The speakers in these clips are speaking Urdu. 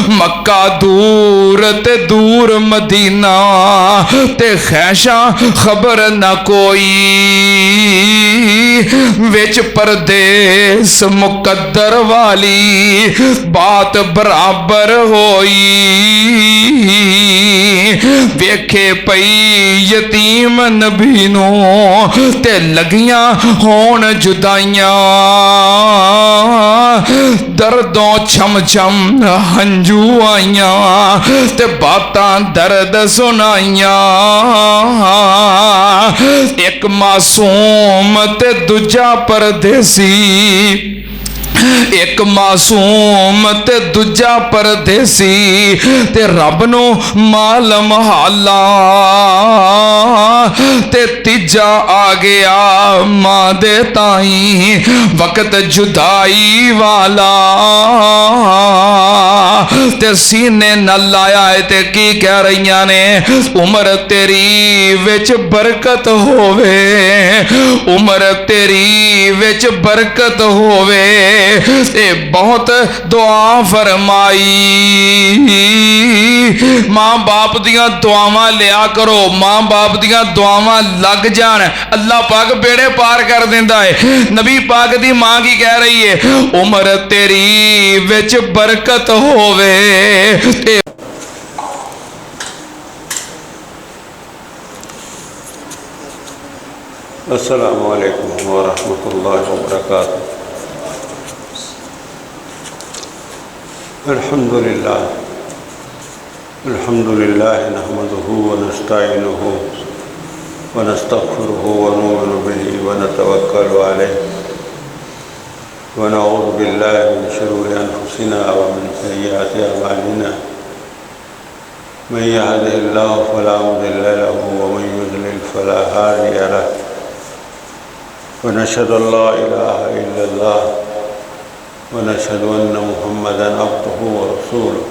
مکہ دور تے دور مدینہ تے خیشاں خبر نہ کوئی وچ پردیس مقدر والی بات برابر ہوئی ویکھے پئی یتیم نبی نو تے لگیاں ہون جدائیاں دردوں چھم چھم ہنجو آئیاں تے باتاں درد سنائیاں ایک معصوم تے دجا پردیسی ایک معصوم تے دجا پردیسی تے رب نو معلوم حالا تے تیجا آ گیا ماں دے تائیں وقت جدائی والا تے سینے نہ لایا ہے تے کی کہہ رہیاں نے عمر تیری وچ برکت ہووے عمر تیری وچ برکت ہووے اے بہت دعا فرمائی ماں باپ دیاں دعاواں لیا کرو ماں باپ دیاں دعاواں لگ جان اللہ پاک بیڑے پار کر دیندا ہے نبی پاک دی ماں کی کہہ رہی ہے عمر تیری وچ برکت ہووے السلام علیکم ورحمۃ اللہ وبرکاتہ الحمد للہ نحمده ونستعینه ونستغفره ونؤمن به ونتوکل علیہ ونعوذ باللہ من شرور انفسنا ومن سیئات اعمالنا من يهده الله فلا مضل له ومن يضلل فلا هادي له ونشهد ان لا اله الا الله ونشهد ان محمدا عبده ورسوله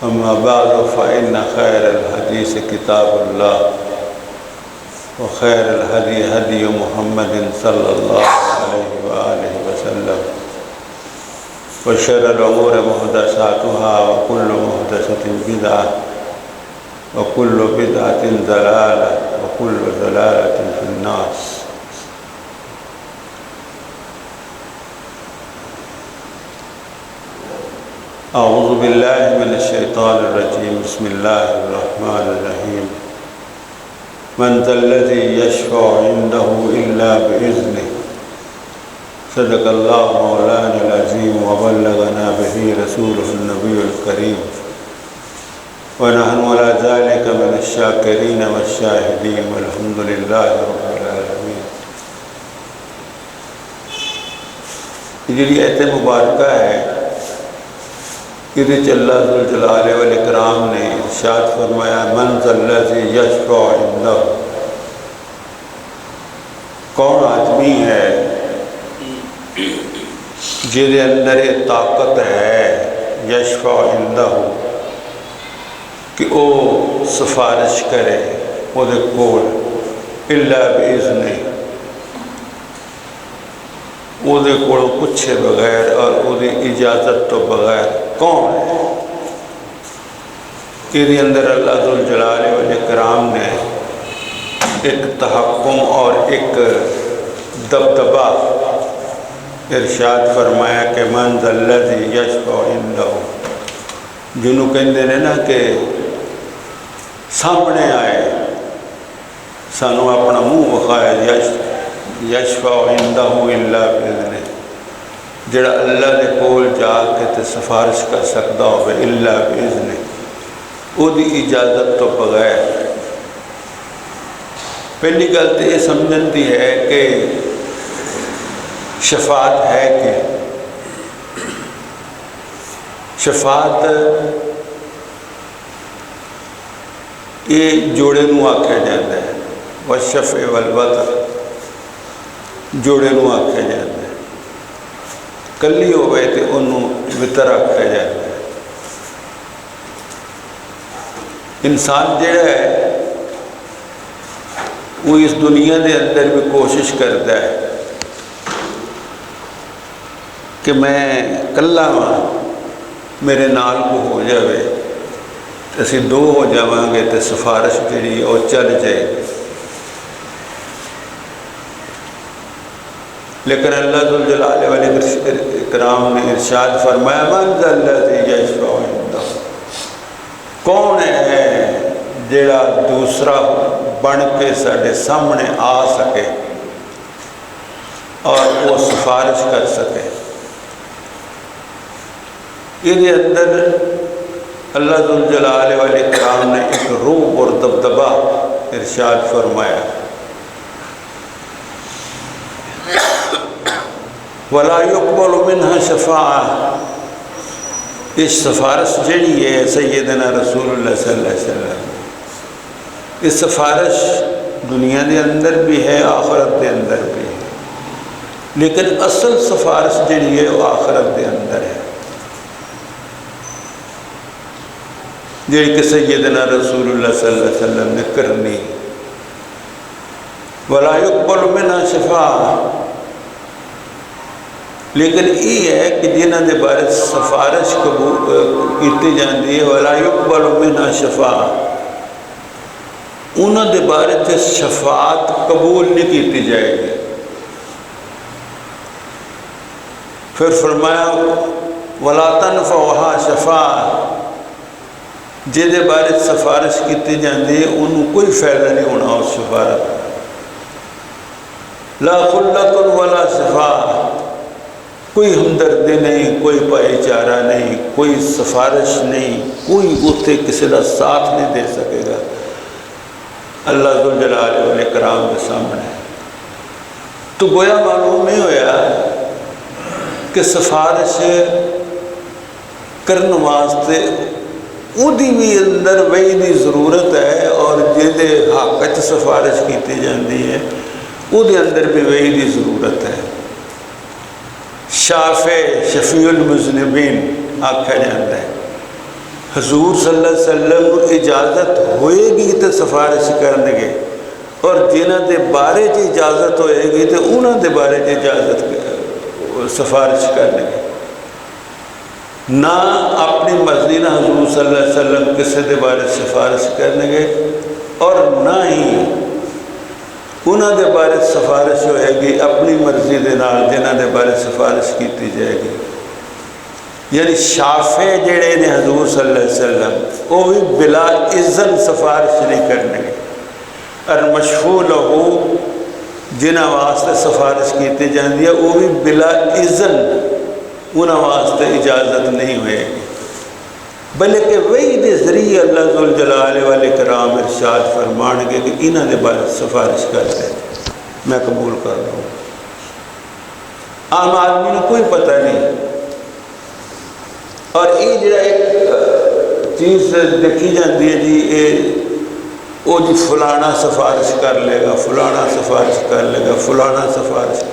اما بعد فان خير الحديث كتاب الله وخير الهدي هدي محمد صلى الله عليه واله وسلم وشر الامور محدثاتها وكل محدثة بدعة وكل بدعة ضلالة وكل ضلالة في النار اعوذ باللہ من الشیطان الرجیم بسم اللہ الرحمن الرحیم من ذا الذی یشفع عنده الا بإذنه صدق اللہ مولانا العظیم وبلغنا به رسوله النبی الکریم ونحن على ذلك من الشاکرین والشاہدین والحمد للہ رب العالمین. یہ آیت مبارکہ ہے کہ اللہ ذوالجلال والاکرام نے ارشاد فرمایا من ذا الذی یشفع عنده کون آدمی ہے جہدے اندر یہ طاقت ہے یشفع عنده کہ او سفارش کرے او دے کول الا باذنہ او دے کول پوچھے بغیر اور او دی اجازت تو بغیر کون ہے کہ اندر اللہ ذوالجلال والاکرام نے ایک تحکم اور ایک دبدبہ ارشاد فرمایا کہ من ذا الذی یشفع عنده جنہوں کہندے نے نا کہ سامنے آئے سانو اپنا منہ وکھائے یشفع عنده الا باذنہ جڑا اللہ دے کول جا کے تے سفارش کر سکتا ہوئے الا باذنہ او دی اجازت تو بغیر. پہلی گل تو یہ سمجھن دی ہے کہ شفاعت ہے کہ شفاعت یہ جوڑے نو آکھیا جاتا ہے والشفع والوتر جوڑے نو آکھیا جاتا ہے کلی ہوئے تو انہوں وطر آکھیا جاتا ہے. انسان جڑا ہے وہ اس دنیا دے اندر بھی کوشش کرتا ہے کہ میں کلا ہاں میرے نال کو ہو جاوے اسی دو ہو جاواں گے تو سفارش جڑی وہ چل جائے گی۔ لیکن اللہ ذوالجلال والاکرام نے ارشاد فرمایا من ذا الذی یشفع عندہ، کون ہے جڑا دوسرا بن کے ساڈے سامنے آ سکے اور وہ سفارش کر سکے۔ یہ اندر اللہ ذوالجلال والاکرام نے ایک روح اور دبدبہ ارشاد فرمایا، وَلَا يُقْبَلُ مِنْهَا شَفَاعَةٌ، اس سفارش جڑی ہے سیدنا رسول اللہ صلی اللہ علیہ وسلم، اس سفارش دنیا دے اندر بھی ہے آخرت دے اندر بھی ہے، لیکن اصل سفارش جڑی ہے وہ آخرت دے اندر ہے، جڑی کہ سیدنا رسول اللہ صلی اللہ علیہ وسلم نے کرنی۔ وَلَا يُقْبَلُ مِنْهَا شَفَاعَةٌ، لیکن یہ ہے کہ جنہاں دے بارے سفارش قبول کی جاندی ہے وَلَا يُقْبَلُ مِنْهَا شَفَاعَةٌ، انہاں دے بارے سے شفاعت قبول نہیں کی جائے گی۔ پھر فرمایا وَلَا تَنْفَعُهَا شَفَاعَةٌ، جہدے بارے سفارش کی جاندی ہے انہوں کوئی فائدہ نہیں ہونا اس سفارت، لا خلۃ ولا شفاعہ، کوئی ہمدردی نہیں، کوئی بھائی چارہ نہیں، کوئی سفارش نہیں، کوئی اتنے کسی کا ساتھ نہیں دے سکے گا اللہ ذوالجلال والاکرام کے سامنے۔ تو گویا معلوم نہیں ہویا کہ سفارش کرنے واسطے اُدھی بھی اندر وہی دی ضرورت ہے، اور جہدے حق وچ سفارش کی جاندی ہے اُدھے اندر بھی وہی دی ضرورت ہے۔ شافع شفیع المذنبین آکھا جاتا ہے، حضور صلی اللہ علیہ وسلم اجازت ہوئے گی تو سفارش کرنے گے، اور جنہاں دے بارے چ اجازت ہوئے گی تو انہاں دے بارے چ اجازت سفارش کرنے گے، نہ اپنی مرضی نہ حضور صلی اللہ علیہ وسلم کسی دے بارے سفارش کرنے گے، اور نہ ہی انہاں دے بارے سفارش ہوئے گی اپنی مرضی دے نال جنہاں دے بارے سفارش کیتی جائے گی۔ یعنی شافع جڑے نے حضور صلی اللہ علیہ وسلم وہ بھی بلا اذن سفارش نہیں کرنے گے، اور مشفوع لہو جنہاں واسطے سفارش کیتی جاندی ہے وہ بھی بلا اذن انہاں واسطے اجازت نہیں ہوئے گی، بلکہ وہی دے ذریعے اللہ ذوالجلال والاکرام ارشاد فرمان گے کہ انہاں دے بارے سفارش کر دے میں قبول کر لوں۔ عام آدمی نے کوئی پتہ نہیں، اور یہ جڑا ایک چیز دیکھی جاتی ہے جی وہ جی فلانا سفارش کر لے گا، فلانا سفارش کر لے گا، فلانا سفارش،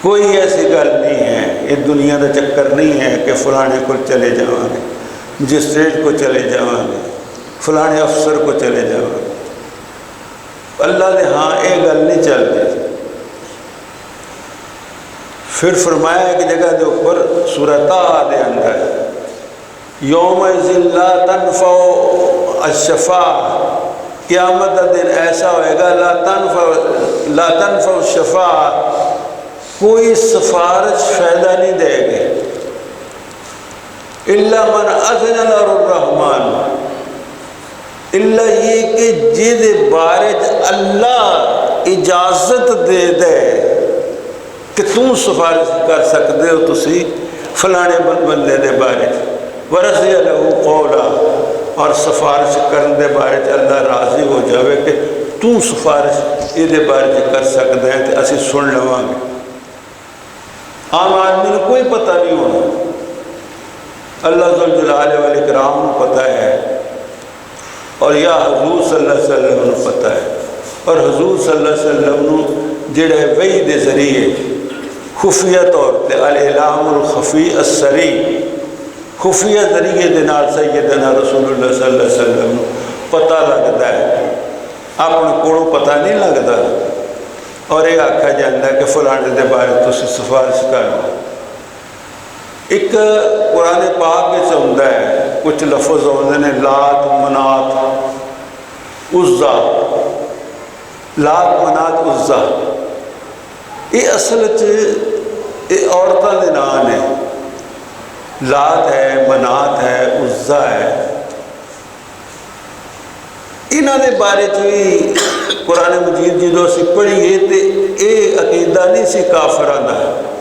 کوئی ایسی گل نہیں ہے، یہ دنیا کا چکر نہیں ہے کہ فلانے کو چلے جاؤں گے، مجسٹریٹ کو چلے جاؤں گے، فلانے افسر کو چلے جاؤں گے، اللہ نے ہاں یہ گل نہیں چل رہی۔ پھر فرمایا ایک جگہ دے اوپر سورہ طٰہٰ دے اندر یومئذ لا تنفع الشفاعۃ، قیامت کا دن ایسا ہوئے گا لا تنفع الشفاعۃ، کوئی سفارش فائدہ نہیں دے گے، الا من اذن له الرحمن، الا یہ کہ جہدے بارے اللہ اجازت دے دے کہ تم سفارش کر سکتے ہو تسی فلانے بندے دے بارے، ورضی له قولا، اور سفارش کرنے دے بارے اللہ راضی ہو جاوے کہ تم سفارش یہ دے بارے کر سکتے ہیں تو اسی سن لواں گے۔ عام آدمی نے کوئی پتہ نہیں ہونا، اللہ ذوالجلال والاکرام کو پتہ ہے، اور یا حضور صلی اللہ علیہ وسلم کو پتہ ہے، اور حضور صلی اللہ علیہ وسلم جڑے وحی دے ذریعے خفیہ طور پہ الاعلام الخفی السری، خفیہ ذریعے دے نال سیدنا رسول اللہ صلی اللہ علیہ وسلم پتہ لگتا ہے، اپنے کولوں پتہ نہیں لگتا، اور یہ آکھا جاتا ہے کہ فلانے دے بارے تسی سفارش کر لو۔ ایک قرآن پاک وچ آਉਂਦਾ ہے کچھ لفظ آਉਂਦੇ نے لات منات عزا لات منات عزا یہ اصل یہ عورتوں کے نام نے لات ہے منات ہے عزا ہے انہوں نے بارے بھی قرآن مجید جدو اسی پڑھیے تو یہ عقیدہ نہیں سی کافران کا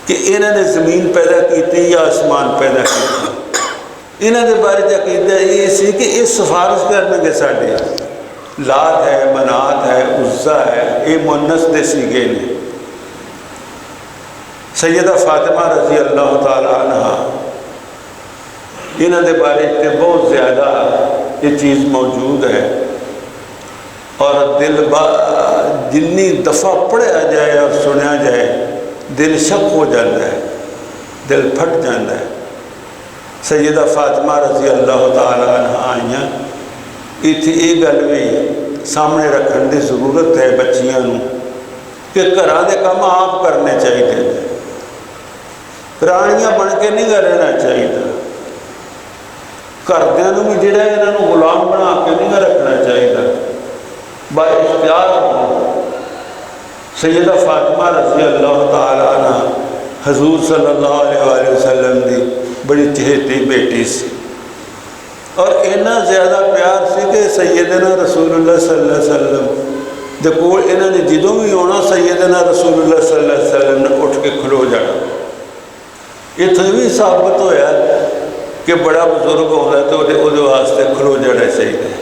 کہ انہوں نے زمین پیدا کی یا آسمان پیدا کیا انہوں نے بارے عقیدہ یہ سی کہ یہ سفارش کرنے گے ساڑھے لات ہے منات ہے عزا ہے یہ مونس دے سیگے نے سیدہ فاطمہ رضی اللہ تعالیٰ عنہ انہوں نے بارے کے بہت زیادہ یہ چیز موجود ہے اور دل جنی دفعہ پڑھا جائے اور سنیا جائے دل شک ہو جاتا ہے دل پھٹ جاتا ہے سیدہ فاطمہ رضی اللہ تعالیٰ عنہ آئیاں اتنی یہ گل بھی سامنے رکھنے کی ضرورت ہے بچیاں کہ گھراں دے کام آپ کرنے چاہیے رانیاں بن کے نہیں رہنا چاہیے گھردیاں بھی جڑا انہوں غلام بنا کے نہیں رکھنا چاہیے با اختیار ہو سیدہ فاطمہ رضی اللہ تعالیٰ عنہ حضور صلی اللہ علیہ وسلم دی بڑی چہیتی بیٹی سی اور اتنا زیادہ پیار سی کہ سیدنا رسول اللہ صلی اللہ علیہ وسلم دے کول انہوں نے جدوں بھی آنا سیدنا رسول اللہ صلی اللہ علیہ وسلم نے اٹھ کے کھلو جانا اتنے بھی ثابت ہویا کہ بڑا بزرگ ہوتا ہے تو وہ واسطے کھلو جانا چاہیے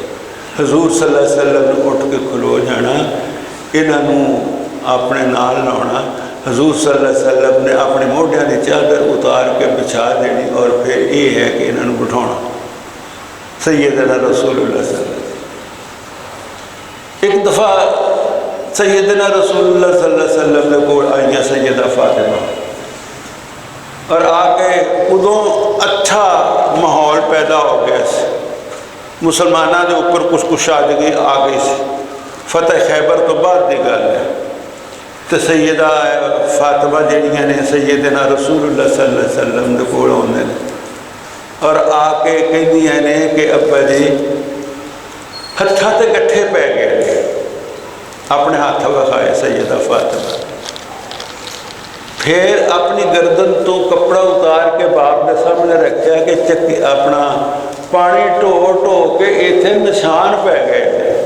حضور صلی اللہ علیہ وسلم نے اٹھ کے کھلو جانا انہوں اپنے نال لاؤنا حضور صلی اللہ علیہ وسلم نے اپنے موڈیاں کی چادر اتار کے بچھا دینی اور پھر یہ ہے کہ انہوں بٹھانا سیدنا رسول اللہ صلی اللہ علیہ وسلم ایک دفعہ سیدنا رسول اللہ صلی اللہ علیہ وسلم نے کول آئیاں سیدہ فاطمہ اور آ کے ادوں اچھا ماحول پیدا ہو گیا سی مسلمانوں کے اوپر کچھ کشادگی آ گئی سی فتح خیبر تو بعد کی گل ہے تو سیدہ فاطمہ جہاں نے سیدنا رسول اللہ صلی اللہ علیہ وسلم کے کول آتے ہیں اور آ کے کہندیاں نے کہ ابا جی ہتھاں تے گٹھے پی گئے اپنے ہاتھ وکھائے سیدہ فاطمہ پھر اپنی گردن تو کپڑا اتار کے باپ کے سامنے رکھا کہ چکی اپنا پانی ٹو کے اتنے نشان پی گئے تھے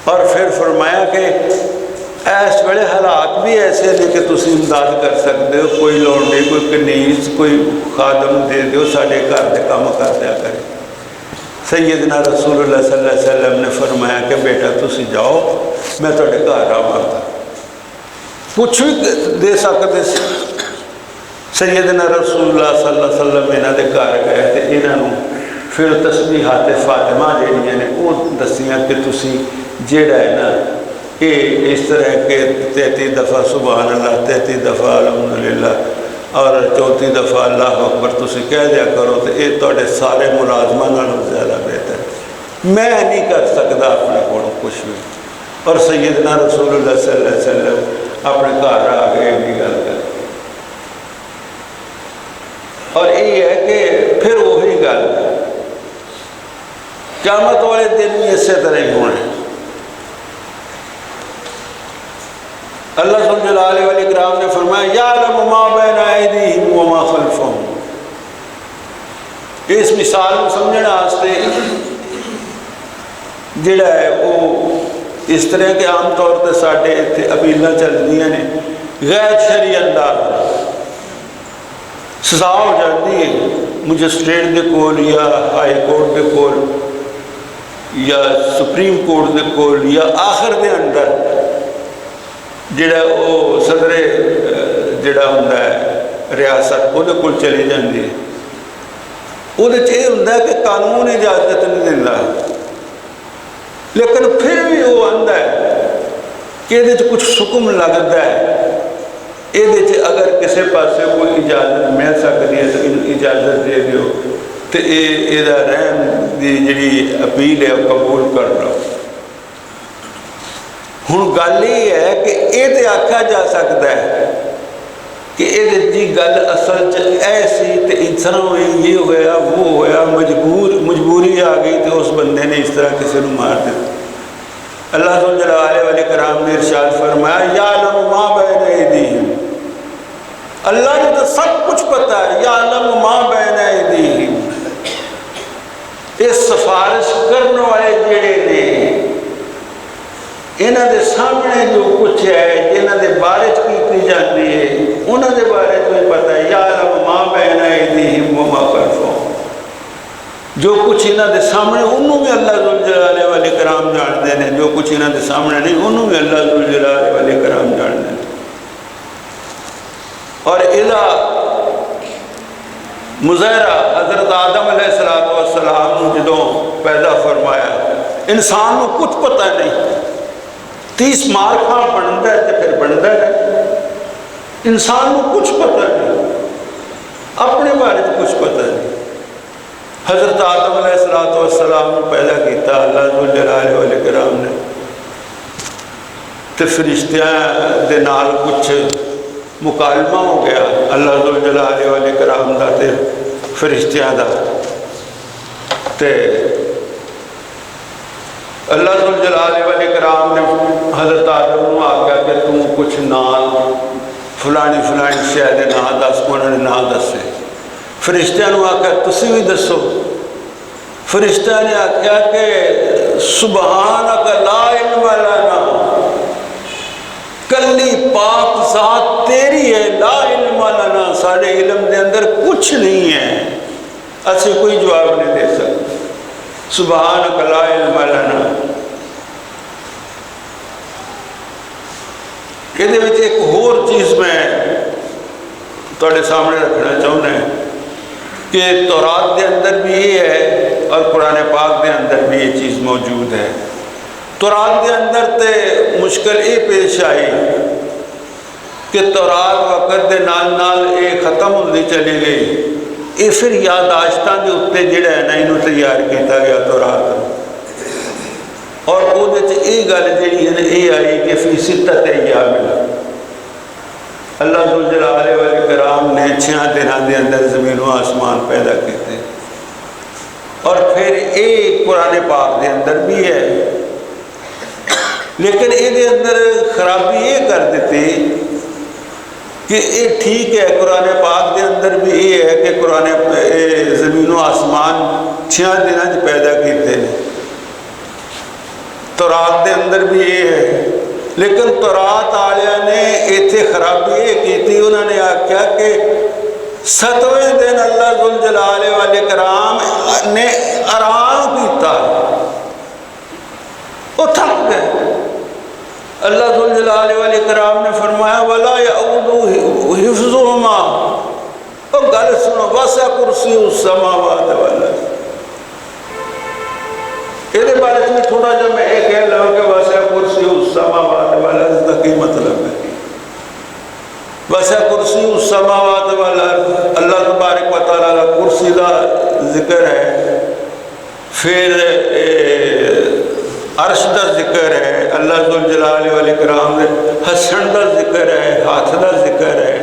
اور پھر فرمایا کہ اس ویلے حالات بھی ایسے ہیں کہ تسی امداد کر سکتے ہو کوئی لونڈی کوئی کنیز کوئی خادم دے دیو ساڑھے گھر دے کام کر دیا کرے سیدنا رسول اللہ صلی اللہ علیہ وسلم نے فرمایا کہ بیٹا تسی جاؤ میں تھوڑے گھر آواں گا کچھ بھی دے سکتے سیدنا رسول اللہ صلی اللہ علیہ وسلم انہوں نے گھر گئے تو انہوں پھر تسبیحات فاطمہ جہاں نے وہ دسیاں کہ تسی جیڑا ہے نا کہ اس طرح کے 33 دفعہ سبحان اللہ 33 دفعہ الحمدللہ اور 34 دفعہ اللہ اکبر تسی کہہ دیا کرو تو یہ تھوڑے سارے ملازموں نالوں زیادہ بہتر میں نہیں کر سکتا اپنے کو کچھ بھی اور سیدنا رسول اللہ صلی اللہ علیہ وسلم اپنے گھر آ گئے بھی گل کر اور یہ ہے کہ پھر وہی گل قیامت والے دن بھی اسی طرح ہی ہونے اللہ سبحانہ جلالہ والاکرام نے فرمایا یعلم ما بین ایدیہم وما خلفہم اس مثال کو سمجھنا واسطے جڑا ہے وہ اس طرح کے عام طور پر ساڈے اتنے اپیلاں چلدیاں نے غیر شرعی انداز سزا ہو جاتی ہے مجسٹریٹ کے کول یا ہائی کورٹ کے کول یا سپریم کورٹ کے کول یا آخر دے اندر جڑا وہ صدر جڑا ہوندا ہے ریاست وہ کول چلی جاندی ہے وہ یہ ہوندا ہے کہ قانون اجازت نہیں دیندا لیکن پھر بھی وہ آندا ہے کہ یہ کچھ حکم لگتا ہے یہ اگر کسی پاسے کوئی اجازت مل سکتی ہے تو اجازت دے دیو تو یہ رحم کی جڑی اپیل ہے وہ قبول کر لو ہوں گل یہ ہے کہ یہ تو آکھا جا سکتا ہے کہ یہ جی گل اصل ایسی تو اتنا ہوئی، یہ ہوا وہ ہوا، مجبوری آ گئی تو اس بندے نے اس طرح کسی کو مار دیا۔ اللہ ذوالجلال والاکرام نے ارشاد فرمایا یعلم ما بین ایدیہم، اللہ نے تو سب کچھ پتا ہے، یعلم ما بین ایدیہم۔ یہ سفارش کرنے والے جڑے نے انہاں دے سامنے جو کچھ ہے، جنہاں دے بارے کی جاتی ہے، انہاں دے بارے تو پتہ ہے، یعلم ما بین ایدیہم وما خلفہم، جو کچھ انہاں دے سامنے انہوں بھی اللہ ذوالجلال والاکرام جانتے ہیں، جو کچھ انہاں دے سامنے نہیں انہوں بھی اللہ ذوالجلال والاکرام جانتے ہیں۔ اور اذا مظاہرہ حضرت آدم علیہ السلام جدوں پیدا فرمایا، انسان کو کچھ پتہ نہیں، 30 مار کھان بنتا ہے تو پھر بنتا ہے، انسان کو کچھ پتہ نہیں، اپنے بارے میں کچھ پتہ نہیں۔ حضرت آدم علیہ السلام نے پیدا کیتا اللہ ذوالجلال والاکرام نے، تو فرشتیاں دے نال کچھ مکالمہ ہو گیا اللہ ذوالجلال والاکرام دا تے فرشتیاں دا، تے اللہ ذوالجلال والاکرام نے حضرت آدم کو آگیا کہ تم کچھ نال فلانی فلانی شے دے نام دس، انہوں نے نام دسے، فرشتیاں نے آگیا تسی بھی دسو، فرشتیاں نے آگیا کہ سبحانک لا علم لنا، کلی پاک ذات تیری ہے، لا علم لنا، سارے علم دے اندر کچھ نہیں ہے، اسے کوئی جواب نہیں دے سکتے، سبحانک لا علم لنا۔ یہ ایک اور چیز میں تھوڑے سامنے رکھنا چاہتا ہوں کہ تورات دے اندر بھی یہ ہے اور قرآن پاک دے اندر بھی یہ چیز موجود ہے۔ تورات دے اندر تے مشکل یہ پیش آئی کہ تورات وقت دے نال نال یہ ختم ہوتی چلی گئی، یہ پھر یاداشتاں دے اتنے جڑا ہے نا انہوں تیار کیتا گیا تورات، اور وہ یہ گل جی ہے یہ آئی کہ فی ستۃ ایام، اللہ ذوالجلال والاکرام نے 6 دنوں دے اندر زمین و آسمان پیدا کیتے، اور پھر یہ قرآن پاک دے اندر بھی ہے، لیکن یہ اندر خرابی یہ کر دیتی کہ یہ ٹھیک ہے قرآن پاک دے اندر بھی یہ ہے کہ قرآن زمین و آسمان 6 دنوں پیدا کیتے ہیں، تورات دے اندر بھی یہ ہے، لیکن تورات والوں نے ایتھے خرابی یہ کی، انہوں نے آخیا کہ 7ویں دن اللہ ذوالجلال والاکرام نے آرام کیتا، وہ تھک گئے۔ اللہ ذوالجلال والاکرام نے فرمایا وَلَا يَعُودُ حِفْظُهُمَا، وہ گل سنو، وَسِعَ كُرْسِيُّهُ السَّمَاوَاتِ وَالْأَرْضَ، یہ بارے میں تھوڑا جا میں یہ کہہ لوں کہ وَسِعَ كُرْسِيُّهُ السَّمَاوَاتِ وَالْأَرْضَ کی مطلب ہے، وَسِعَ كُرْسِيُّهُ السَّمَاوَاتِ وَالْأَرْضَ، اللہ تبارک و تعالیٰ کا کرسی کا ذکر ہے، پھر عرش کا ذکر ہے، اللہ ذوالجلال والاکرام نے ہسن کا ذکر ہے، ہاتھ کا ذکر ہے،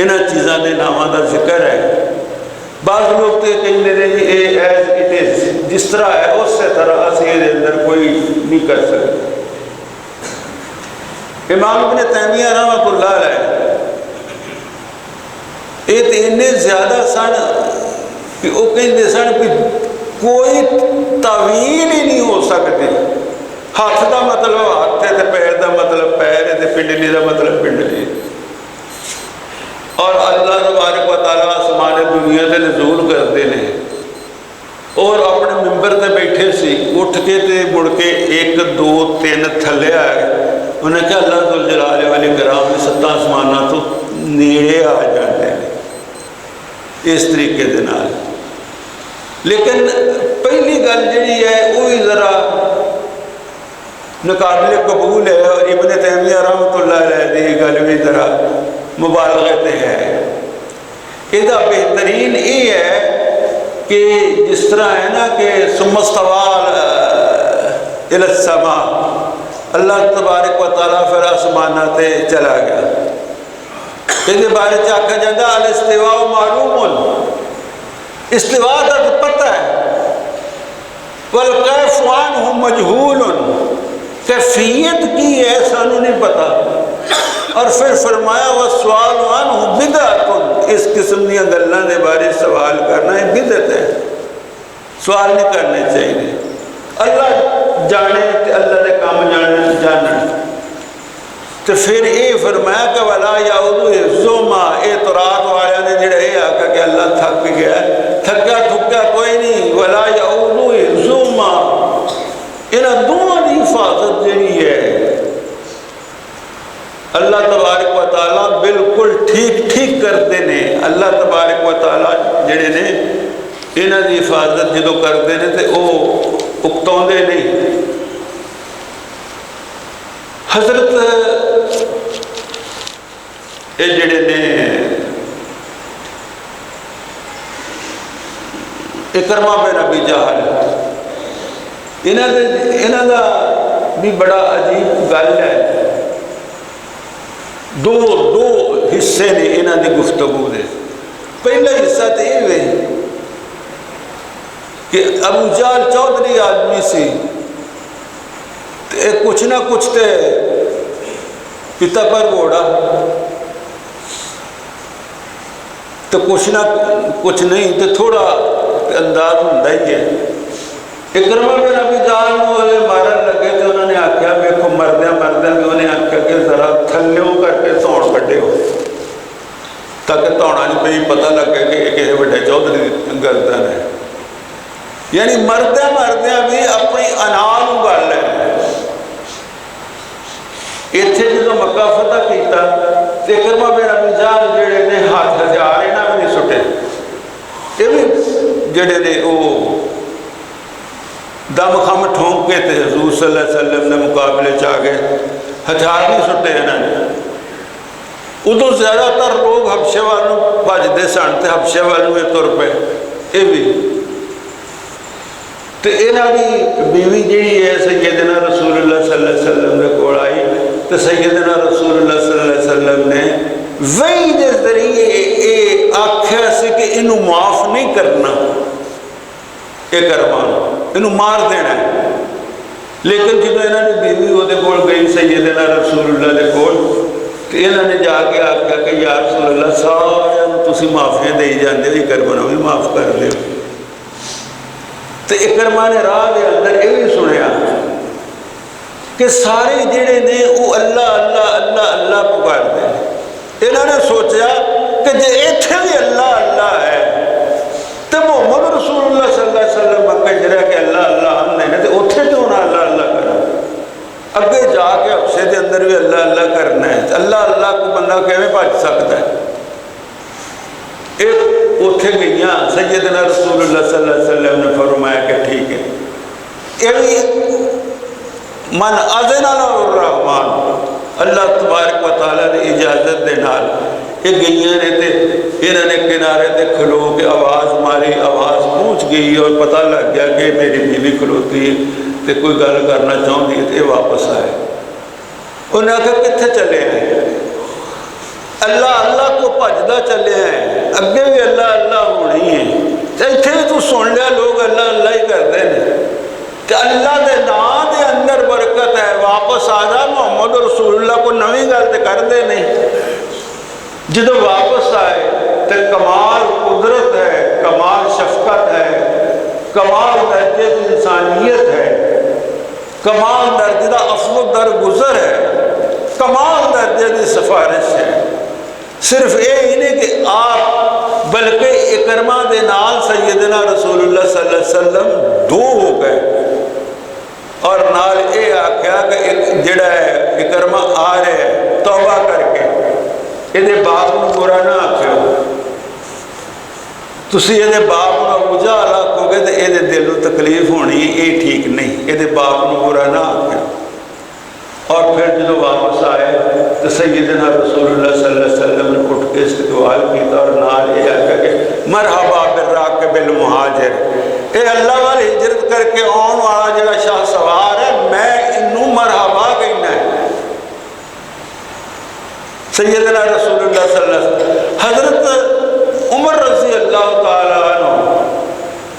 انہاں چیزاں دے ناماں کا ذکر ہے۔ بعض لوگ تو کہیں یہ ایز اٹ از، جس طرح ہے اس سے طرح اسی دے اندر کوئی نہیں کر سکتے۔ امام ابن تیمیہ رحمۃ اللہ علیہ یہ تو اتنے زیادہ سن کہ وہ کہتے سن کہ کوئی تعویل ہی نہیں ہو سکتی، ہاتھ کا مطلب ہاتھ ہے، پیر کا مطلب پیر ہے، پنڈلی کا مطلب پنڈلی، اور اللہ تبارک و تعالیٰ آسمان دنیا سے نزول کرتے ہیں، اور اپنے ممبر تے بیٹھے سی، اٹھ کے تے مڑ کے 1 2 3 تھلے آئے، انہیں کہا اللہ ذوالجلال والاکرام نے 7 آسمانوں تو نیڑے آ جاتے ہیں اس طریقے دے نال۔ لیکن پہلی گل جڑی ہے وہ بھی ذرا ناقابل قبول ہے، اور ابن تیمیہ رحمۃ اللہ علیہ دی گل بھی ذرا مبالغت ہے۔ یہ بہترین یہ ہے کہ جس طرح ہے نا کہ ثم استوى الی السماء، اللہ تبارک و تعالیٰ پھر آسمانہ تے چلا گیا، یہ بارے آخیا جاتا الاستواء معلوم، استواء کا تو پتہ ہے، والکیف عنہ مجہول، کیفیت کی ہے سانو نہیں پتا۔ اور پھر فرمایا والسؤال عنہ بدعۃ، اس قسم دیا گلاں دے بارے سوال کرنا یہ بدعت ہے، سوال نہیں کرنے چاہیے۔ اللہ جانے تے اللہ دے کام جانن۔ تو پھر یہ فرمایا کہ ولا یعود حفظہما، اعتراض والے نے جڑا یہ آکھا کہ اللہ تھک گیا، تھکا تھکا کوئی نہیں، ولا یعود حفظہما، انہاں دونوں دی حفاظت جڑی ہے اللہ تبارک و تعالیٰ بالکل ٹھیک کرتے ہیں۔ اللہ تبارک و تعالیٰ جڑے نے انہاں دی حفاظت جدو کرتے ہیں تو وہ اکتوندے نہیں۔ حضرت یہ جڑے نے اکرمہ بن ابی جہل، انہاں دا بھی بڑا عجیب گل ہے۔ دو حصے نے انہاں دی گفتگو دے۔ پہلا حصہ تو یہ ہے کہ ابو جہل چودھری آدمی سی، کچھ نہ کچھ تے پتا پر گھوڑا تو کچھ نہ کچھ نہیں تو تھوڑا انداز ہوتا ہی ہے۔ اکرمہ بن ابی جہل کو مارن لگے تو انہوں نے آخیا ویکھو مردیا بھی انہیں آخیا کہ ذرا تھلیوں کر کے دھون کڈے ہو تاکہ دھونا نہیں پہ پتہ لگے کہ یہ کسی بڑے چودھری گردن ہے۔ یعنی مردیا بھی اپنی انال گل ہے۔ اتنے جدو مکہ فتح کیتا اکرمہ بن ابی جہل جڑے نے ہاتھ ہتھیار انہاں بھی نہیں سٹے، یہ بھی جڑے نے وہ دم خم ٹھونک کے تے حضور صلی اللہ علیہ وسلم نے مقابلے چاہ گئے، ہتھیار نہیں سٹے انہوں نے۔ ادو زیادہ تر لوگ حبشے والوں بھجتے سن تے حبشے والوں یہ تر پے، یہ بھی تو یہاں کی بیوی جی ہے سیدنا رسول اللہ صلی اللہ علیہ وسلم نے کول آئی تو سیدنا رسول اللہ صلی اللہ علیہ وسلم نے وحی دے ذریعے یہ آخیا سی کہ انہوں معاف نہیں کرنا، یہ کروانا انہوں مار دینا ہے۔ لیکن جب انہوں نے بیوی وہ دے کول گئی سیدنا رسول اللہ دے کول تو انہوں نے جا کے آخیا کہ یا رسول اللہ سارے تسی معافیاں دے جاندے ہو، یہ کروانا بھی معاف کر دے۔ تو اکرمہ نے راہ دے اندر یہ بھی سنیا کہ سارے جڑے نے وہ اللہ اللہ اللہ اللہ پکار دے۔ انہوں نے سوچا کہ جے ایتھے بھی اللہ اللہ ہے تو محمد رسول اللہ صلی اللہ علیہ وسلم مکہ جرہ کہ اللہ اللہ ہم نے تو اتھے کیوں نہ اللہ اللہ کرنا، اگے جا کے حبشے دے اندر بھی اللہ اللہ کرنا ہے۔ اللہ اللہ کو بندہ کیویں بچ سکتا ہے؟ ایک اتھے گئیاں سیدنا رسول اللہ صلی اللہ علیہ وسلم نے فرمایا کہ ٹھیک ہے، یہ بھی من اذن له الرحمن، اللہ تبارک و تعالیٰ نے اجازت دے نال یہ گئیاں نے تے انہوں نے کنارے تے کھلو کے آواز ماری، آواز پہنچ گئی اور پتہ لگ گیا کہ میری بیوی کھلوتی ہے تے کوئی گل کرنا چاہتی ہے تے واپس آئے۔ انہوں نے کہا کتنے چلے ہیں؟ اللہ اللہ کو بھجدا چلے ہیں، اگے بھی اللہ اللہ ہونی ہے، اتنے بھی تو سن لیا لوگ اللہ اللہ ہی کرتے ہیں کہ اللہ دے نام دے اندر برکت ہے، واپس آ جا محمد رسول اللہ کو نویں گل تے کر دے نہیں۔ جدو واپس آئے تو کمال قدرت ہے، کمال شفقت ہے، کمال درجے کی انسانیت ہے، کمال درجے کا افضل درگزر ہے، کمال درجے کی سفارش ہے۔ صرف یہ ہی نہیں کہ آپ بلکہ اکرمہ دے نال سیدنا رسول اللہ صلی اللہ علیہ وسلم دو ہو گئے اور نال یہ آخیا کہ جڑا ہے اکرمہ آ رہے ہیں توبہ کر کے یہ باپ کو برا نہ آخو، تسی یہ باپ کو ابو جہل آکھو گے تو یہ دل کو تکلیف ہونی ہے، یہ ٹھیک نہیں، یہ باپ کو برا نہ آخو۔ اور پھر جب واپس آئے تو سیدنا رسول اللہ صلی اللہ علیہ وسلم نے اٹھ کے استقبال کیا اور نال یہ آخیا کہ مرحبا بالراکب المہاجر، اے اللہ والی ہجرت کر کے آن والا جڑا شاہ سوار ہے میں انہوں مرحبا کہنا ہے۔ سیدنا رسول اللہ صلی اللہ علیہ وسلم حضرت عمر رضی اللہ تعالیٰ عنہ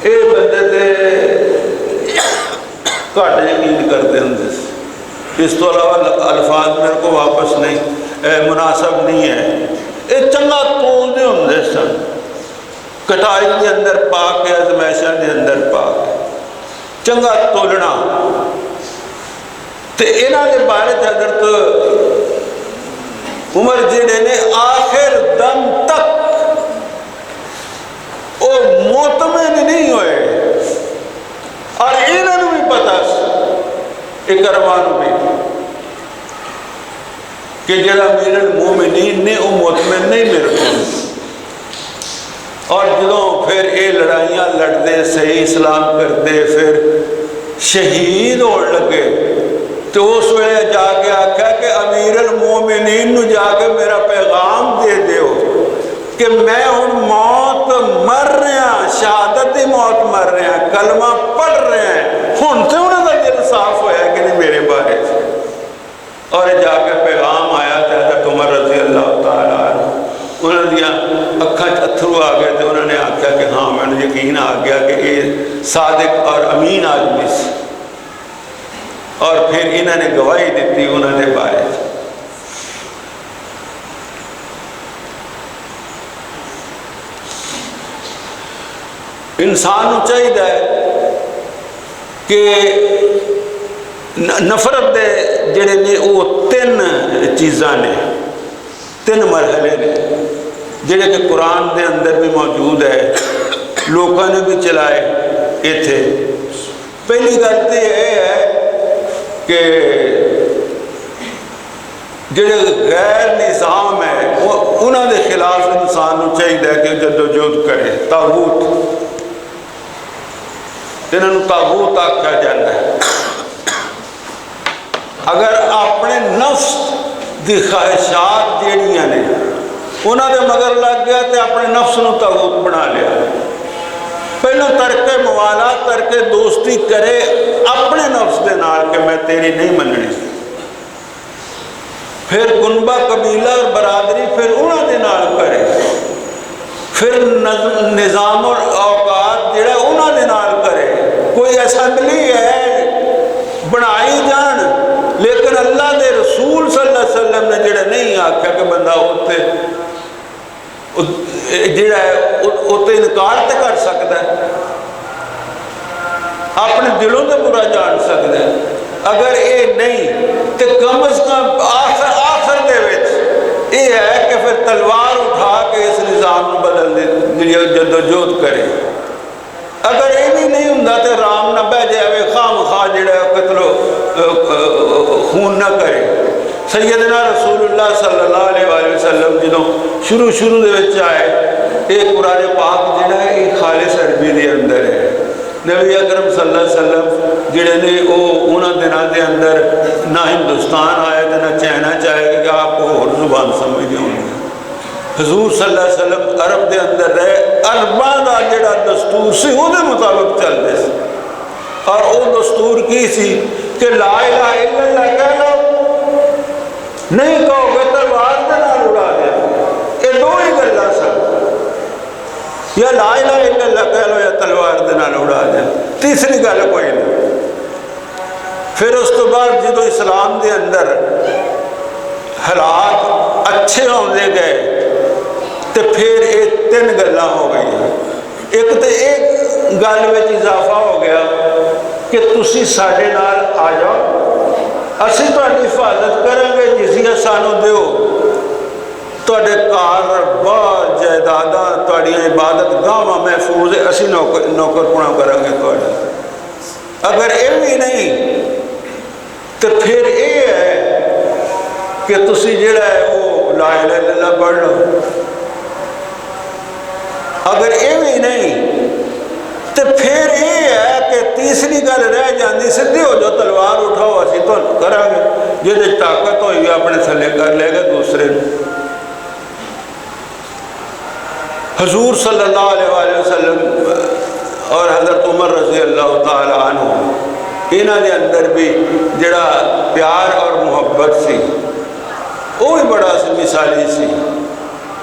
یہ بندے تے گھٹ یقین کرتے ہوں سے، اس تو علاوہ الفاظ میرے کو واپس نہیں مناسب نہیں ہے، یہ چنگا تولتے ہوں سن، کٹائی کے اندر پا کے ازمائشاں کے اندر پا کے چنگا تولنا۔ تے انہاں دے بارے حضرت عمر جڑے نے آخر دم تک وہ مطمئن نہیں ہوئے، اور انہوں بھی پتا اکرما بھی کہ جڑا امیر المومنین نے وہ مطمئن نہیں میرے کو، اور جدوں پھر یہ لڑائیاں لڑتے صحیح اسلام کرتے پھر شہید ہونے لگے تو اس ویلے جا کے آکھا کہ امیر المومنین نو جا کے میرا پیغام دے دیو کہ میں ہن موت مر رہا، شہادت دی موت مر رہا، کلمہ پڑھ رہا ہے، ہن سے انہوں کا دل صاف ہویا کہ نہیں میرے بارے سے، اور جا کے پیغام آیا تھا حضرت عمر رضی اللہ تعالیٰ عنہ، انہوں نے اکھاں اتھرو آ گئے تو انہوں نے آکھا کہ ہاں میں نے یقین آ گیا کہ یہ صادق اور امین آدمی سے، اور پھر انہوں نے گواہی دیتی انہوں نے بارے سے۔ انسان چاہیے کہ نفرت دے جڑے نے وہ تین چیزاں نے، تین مرحلے نے جڑے کہ قرآن دے اندر بھی موجود ہے، لوگوں نے بھی چلائے ایتھے۔ پہلی گل تو یہ ہے کہ جڑے غیر نظام ہے انہوں کے خلاف انسان چاہیے کہ جدوجہد کرے۔ طاغوت، انہوں طاغوت آکھا جاتا ہے۔ اگر اپنے نفس دی خواہشات جیڑیاں نے انہوں نے مگر لگ گیا تو اپنے نفس نو طاغوت بنا لیا۔ پہلے ترک موالات، ترک دوستی کرے اپنے نفس دے نال کہ میں تیری نہیں مننی، پھر گنبہ قبیلہ اور برادری پھر انہوں دے نال کرے، پھر نظام اور اوقات جڑا انہوں دے نال کرے۔ کوئی اسمبلی ہے بنائی جان، لیکن اللہ دے رسول صلی اللہ علیہ وسلم نے جڑا نہیں آکھا کہ بندہ ہوتے جڑا ہے وہ انکار تے کر سکتا ہے، اپنے دلوں تے برا جان سکتا ہے۔ اگر یہ نہیں تو کم از کم آخر دے وچ یہ ہے کہ پھر تلوار اٹھا کے اس نظام کو بدل دے جدوجہد کرے۔ اگر یہ بھی نہیں ہوں تو رام نہ بہ جائے، خام خواہ جڑا قتل خون نہ کرے۔ سیدنا رسول اللہ صلی اللہ علیہ وآلہ وسلم جدوں شروع دے وچ آئے، ایک قرآن پاک جڑا ہے یہ خالص عربی دے اندر ہے۔ نبی اکرم صلی اللہ علیہ وسلم جڑے نے وہ انہوں دنوں دے اندر نہ ہندوستان آئے تو نہ چائنا چاہے کہ آپ کو اور زبان سمجھتے ہوں گے۔ حضور صلی اللہ علیہ وسلم عرب دے اندر رہے، عرباں دا جڑا دستور سی وہ دے مطابق چلتے سی، اور وہ دستور کی سی کہ لا الہ الا اللہ کہہ لو، نہیں کہو گے تلوار دے نال اڑا دیا۔ یہ دو ہی گلاں سن، یا لا الہ الا اللہ کہہ لو یا تلوار دے نال اڑا دیا، تیسری گل کوئی نہیں۔ پھر اس تو بعد جدو اسلام دے اندر حالات اچھے ہوندے گئے تو پھر یہ تین گلاں ہو گئی۔ ایک تو ایک گل وچ اضافہ ہو گیا کہ تسی ساڈے نال آ جاؤ، اسی تہاڈی حفاظت کریں گے، جزیہ سانو دیو، تہاڈے کار بار جائیداداں تہاڈی عبادت گاہاں محفوظ ہے، اسی نوکر پنا کریں گے تہاڈا۔ اگر یہ بھی نہیں تو پھر یہ ہے کہ تسی جڑا ہے وہ لا الہ الا اللہ پڑھ لو۔ اگر یہ بھی نہیں تو پھر یہ ہے کہ تیسری گل رہ جاندی، سدھی ہو جو تلوار اٹھاؤ اسی تو کریں گے، جہاں طاقت ہوئی اپنے تھلے کر لے گا دوسرے۔ حضور صلی اللہ علیہ وآلہ وسلم اور حضرت عمر رضی اللہ تعالیٰ عنہ انہوں نے اندر بھی جڑا پیار اور محبت سی وہ بھی بڑا مثالی سی۔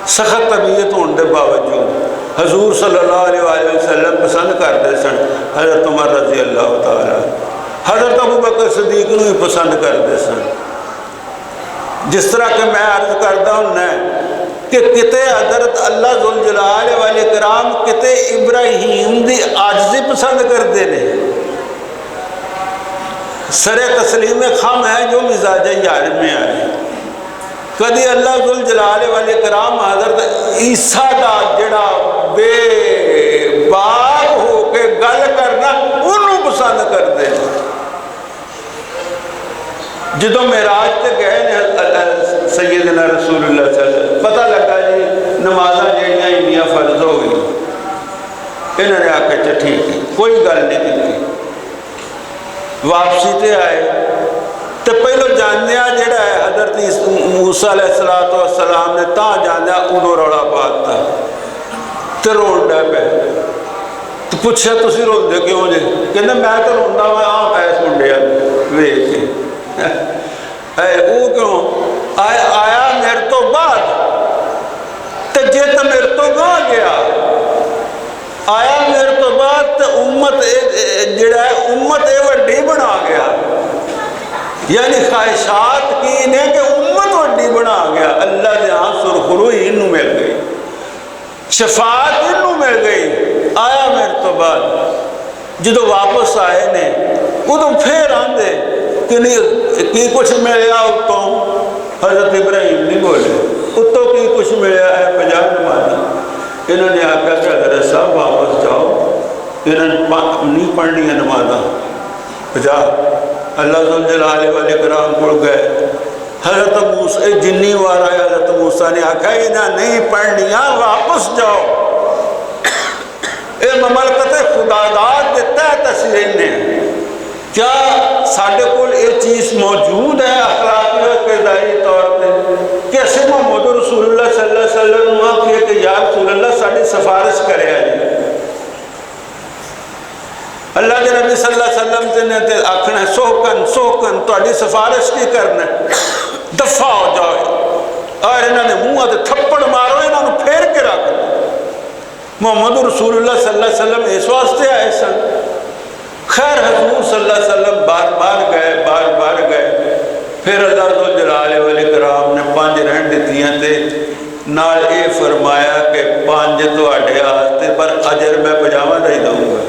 سخت طبیعت ہونے کے باوجود حضور صلی اللہ علیہ وسلم پسند کرتے سن حضرت عمر رضی اللہ تعالیٰ، حضرت ابو بکر صدیق نو ہی پسند کرتے سن. جس طرح کہ میں عرض کرتا ہوں کہ کتے حضرت اللہ ذوالجلال والاکرام کتے ابراہیم دی عاجزی پسند کرتے ہیں. سر تسلیم خم ہے جو مزاج یار میں آئے. کدی اللہ ذوالجلال والاکرام حضرت عیسیٰ دا جڑا بے باک ہو کے گل کرنا انہوں پسند کرتے ہیں. جدو معراج تے گئے سیدنا رسول اللہ صلی اللہ علیہ وسلم، پتہ لگا جی نمازاں جڑیاں انیاں فرض ہو گئی. انہوں نے آکے چا ٹھیک ہے، کوئی گل نہیں کی. واپسی تے آئے تو پہلو جاندیا جڑا ہے حضرت موسیٰ علیہ السلام نے تاں جاندیا ادو روڑا پات تھا تو رون ڈے پہ. تو پوچھا تسی رون دے کیوں جے؟ کہنے میں تو روندا ہوا آم ایس منڈیا ویکھ کے. وہ کیوں آیا میرے تو بعد تو جے تو میرے تو گاں گیا آیا میرے تو بعد تو امت جڑا ہے امت وڈی بنا گیا. یعنی خواہشات کی نے کہ امت وڈی بنا گیا. اللہ نے ہاں سرخروئی انہوں مل گئی، شفاعت انہوں مل گئی. آیا میرے تو بعد جدو واپس آئے نے ادو پھر آندے کہ نہیں کی کچھ ملیا اتوں. حضرت ابراہیم نہیں بولے اتوں کی کچھ ملیا ہے 50 نمازاں. انہوں نے آکھا کہ حضرت صاحب واپس جاؤ، انہوں نے نہیں پڑھنی نمازاں 50. اللہ ذوالجلال والاکرام کو گئے. حضرت موسیٰ جنی وار آیا حضرت موسیٰ نے آکھا انہیں نہیں پڑھنیاں واپس جاؤ. اے مملکت خدا داد دیتا ہے تسلیم نے. کیا ساڑھے کول یہ چیز موجود ہے اخلاقی و کرداری طور پر کہ اسے محمد رسول اللہ صلی اللہ علیہ وسلم وہاں کیا کہ یا رسول اللہ ساڑھی سفارش کرے آئے. اللہ کے نبی صلی اللہ علیہ وسلم نے آکھنا ہے سوکن تو اڈی سفارش کی کرنا ہے، دفع ہو جاؤ. اور انہوں نے منہ آتے تھپڑ مارو انہوں نے پھیر کے رکھ دیں. محمد رسول اللہ صلی اللہ علیہ وسلم اس واسطے آئے سن. خیر حضور صلی اللہ علیہ وسلم بار بار گئے. پھر اللہ ذوالجلال والاکرام نے 5 رہن دیتیاں تے نال اے فرمایا کہ 5 تو آڈے آستے پر اجر میں 50 نہیں دوں گا.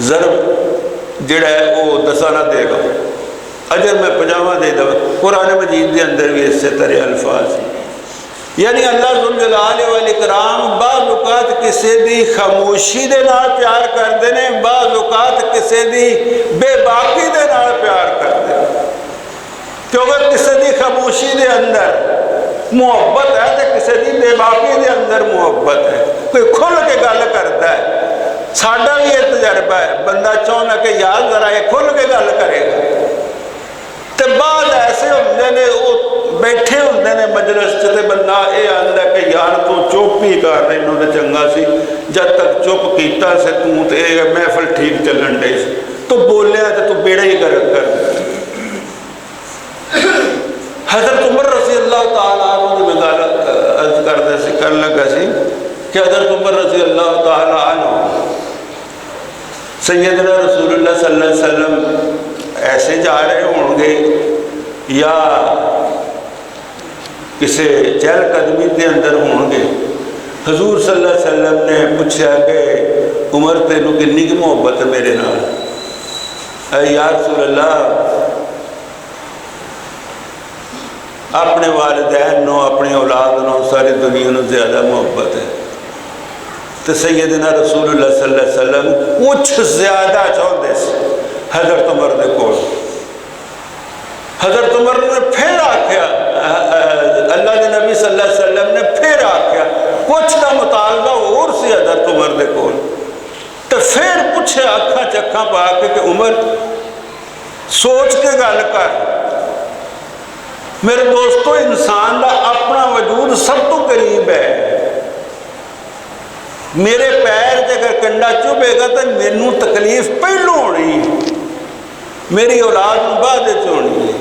ضرب جڑا ہے وہ 10 نہ دے گا، اجر میں 50 دے دوں. قرآن مجید کے اندر بھی اس سے طرح الفاظ ہیں. یعنی اللہ ذوالجلال والاکرام بعض اوقات کسی دی خاموشی دے نال پیار کرتے ہیں، بعض اوقات کسی دی بے باکی دے نال پیار کرتے ہیں. کیونکہ کسی دی خاموشی دے اندر محبت ہے تو کسی دی بے باکی دے اندر محبت ہے. کوئی کھل کے گل کرتا ہے. ساڈا بھی یہ تجربہ ہے، بندہ چاہنا کہ یار ذرا یہ کھل کے گل کرے گا. تو بعض ایسے ہوندے نے وہ بیٹھے ہوندے نے مجلس تے بندہ یہ آندا کہ یار تو چپ ہی کر رہے نو تے چنگا سی، جب تک چپ کیتا سے تو تے محفل ٹھیک چلن ڈے سی، تو بولیا تے تو بیڑا ہی کر حضرت عمر رضی اللہ تعالیٰ عنہ میں گل عرض کر لگا سی کہ حضرت عمر رضی اللہ تعالیٰ عنہ سیدنا رسول اللہ صلی اللہ علیہ وسلم ایسے جا رہے ہوں گے یا کسی چہل قدمی کے اندر ہوں گے. حضور صلی اللہ علیہ وسلم نے پوچھا کہ عمر تینوں کنی کی محبت ہے میرے نال؟ اے یا رسول اللہ اپنے والدین نو اپنی اولاد نو ساری دنیا نو زیادہ محبت ہے. تو سیدنا رسول اللہ صلی اللہ علیہ وسلم کچھ زیادہ چاہتے سے حضرت عمر نے کول. حضرت عمر نے پھر آکھیا، اللہ کے نبی صلی اللہ علیہ وسلم نے پھر آکھیا کچھ کا مطالبہ اور سی حضرت عمر نے کول. تو پھر پوچھے اکھاں چکھاں پا کے کہ عمر سوچ کے گل کر. میرے دوستو انسان کا اپنا وجود سب تو قریب ہے. میرے پیر سے اگر کنڈا چبھے گا تو مینوں تکلیف پہلو ہونی، میری اولاد بعد ہونی ہے.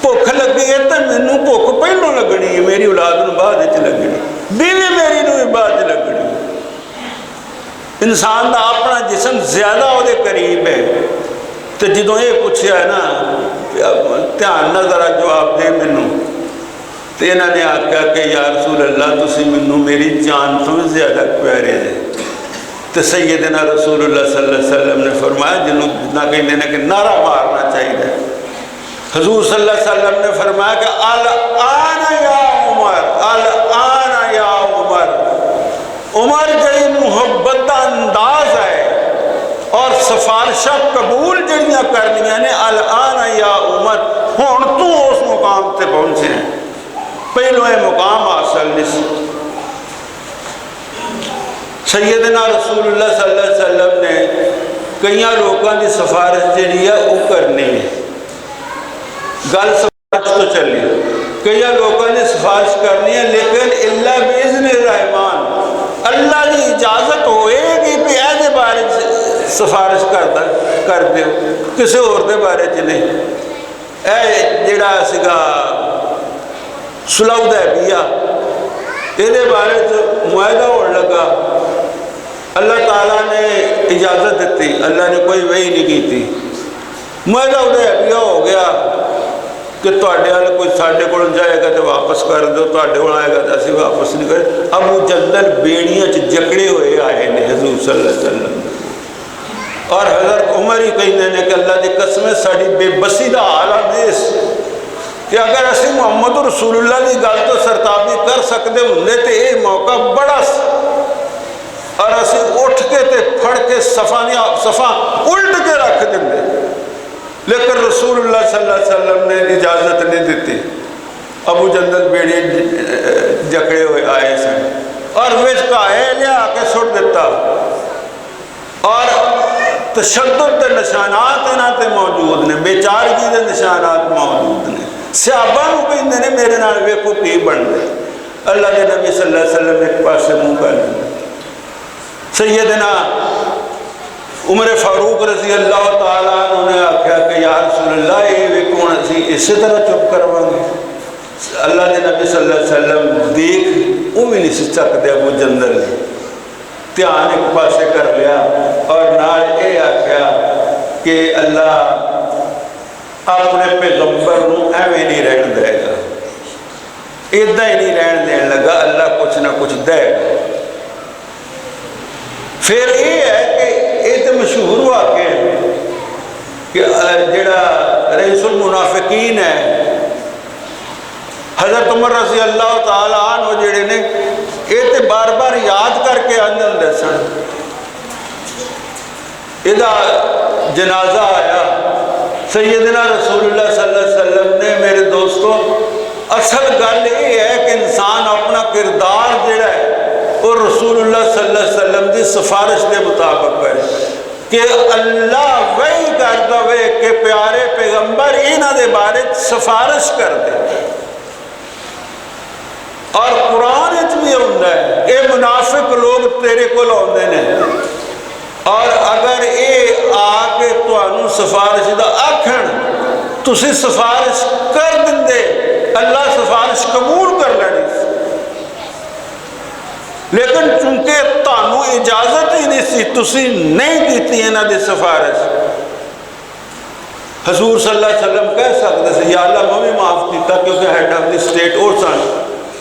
بھوک کہ یہ تو مینوں بھوک پہلوں لگنی ہے، میری اولاد نوں بعد وچ لگنی، بیوی میری نوں بھی بعد وچ لگنی۔ انسان دا اپنا جسم زیادہ وہ قریب ہے، تو جدوں یہ پوچھا ہے نا دھیان نال ذرا جواب دے مینوں، تو انہوں نے آخیا کہ یا رسول اللہ تسی مینوں میری جان تو بھی زیادہ پیارے جے۔ تو سیدنا رسول اللہ صلی اللہ علیہ وسلم نے فرمایا جنہوں جتنا کہتے ہیں کہ نعرہ مارنا چاہیے، حضور صلی اللہ علیہ وسلم نے فرمایا کہ الآن یا عمر، الآن یا عمر، عمر جڑی محبت انداز ہے اور سفارشہ قبول جڑیاں کرنیاں نے، الآن یا عمر، ہون تو اس مقام تے پہنچے ہیں، پہلو یہ مقام حاصل نہیں۔ سیدنا رسول اللہ صلی اللہ علیہ وسلم نے کئی لوگوں کی سفارش جڑی ہے وہ کرنی ہے، گل سفارش تو چلی، کئی لوگوں نے سفارش کرنی ہے، لیکن اللہ باذن الرحمان، اللہ کی اجازت ہوئے گی کہ ایسے بارے سفارش کر دیو، کسی اور دے بارے چ نہیں۔ اے جڑا سگا صلح حدیبیہ یہ بارے معاہدہ ہونے لگا، اللہ تعالیٰ نے اجازت دیتی، اللہ نے کوئی وحی نہیں کی تھی، معاہدہ حدیبیہ ہو گیا کہ تواڈے وال کوئی ساڈے کول جائے گا تو واپس کر دو، تواڈے کول آئے گا تو اسی واپس نہیں کرے۔ ابو جندل بیڑیاں جکڑے ہوئے آئے نے حضور صلی اللہ علیہ وسلم، اور حضرت عمر ہی کہتے ہیں کہ اللہ کی قسم ہے ساری بے بسی کا حال ہے کہ اگر اسی محمد رسول اللہ کی گل تو سرتابی کر سکتے ہوں تو یہ موقع بڑا سی، اور اسی اٹھ کے تے پھڑ کے صفا الٹ کے رکھ دیں، لیکن رسول اللہ صلی اللہ علیہ وسلم نے اجازت نہیں دیتی۔ ابو جندل بیڑی جکڑے ہوئے آئے سن اور وچ کہے لیا کے سٹ دیتا، اور تشدد کے نشانات یہاں تے موجود نے، بے چارگی کے نشانات موجود نے۔ صحابہ نو کہندے نے میرے نال ویکھو کی بن گئے، اللہ کے نبی صلی اللہ علیہ وسلم ایک پاسے منہ کر لیا۔ سیدنا عمر فاروق رضی اللہ تعالیٰ عنہ نے آخیا کہ یا رسول اللہ یہ ویکھو اسی اسی طرح چپ کرواں گے؟ اللہ کے نبی صلی اللہ علیہ وسلم دیکھ وہ بھی نہیں سکتے، ابو جندل نے دھیان ایک پاسے کر لیا اور نال یہ آخیا کہ اللہ اپنے پیغمبر نو ایویں نہیں رہن دے گا، ادھا ہی نہیں رہن دین لگا، اللہ کچھ نہ کچھ دے گا۔ پھر یہ ہے کہ یہ تو مشہور واقعہ ہے کہ جڑا رئیس المنافقین ہے حضرت عمر رضی اللہ تعالیٰ عنہ جڑے نے یہ تو بار بار یاد کر کے آندے سن، یہ جنازہ آیا، سیدنا رسول اللہ صلی اللہ علیہ وسلم نے میرے دوستوں اصل گل یہ ہے کہ انسان اپنا کردار جڑا ہے اور رسول اللہ صلی اللہ علیہ وسلم کی سفارش کے مطابق ہے کہ اللہ وہی کرتا ہوئے کہ پیارے پیغمبر انہاں دے بارے سفارش کر دے، اور قرآن بھی ہوتا ہے اے منافق لوگ تیرے کو آتے ہیں، اور اگر یہ آ کے تمہیں سفارش دا آکھن تسی سفارش کر دیں، اللہ سفارش قبول کر لینی، لیکن چونکہ تمہیں اجازت ہی نہیں سی، تسی نہیں کیتی انہاں دی سفارش، حضور صلی اللہ علیہ وسلم کہہ سکتے تھے یا اللہ میں بھی معاف کیتا، کیونکہ ہیڈ آف دی سٹیٹ اور سن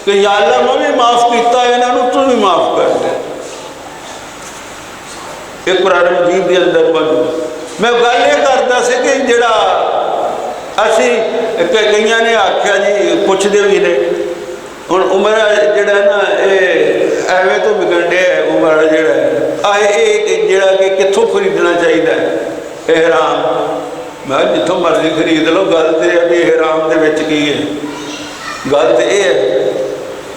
کہ یا اللہ میں بھی معاف کیتا ہے انہوں تو بھی معاف کر دے۔ ایک قرآن مجید کے اندر موجود میں گل یہ کرتا سی کہ جڑا اسی کئی نے آخیا جی پوچھتے بھی نے ہوں عمر جڑا نا ایویں تو بگڑ ڈیا عمر جڑا جڑا کہ کتوں خریدنا چاہیے احرام، میں جتوں مرضی خرید لو، گل تو یہ بھی احرام دے وچ کی ہے، گل تو یہ ہے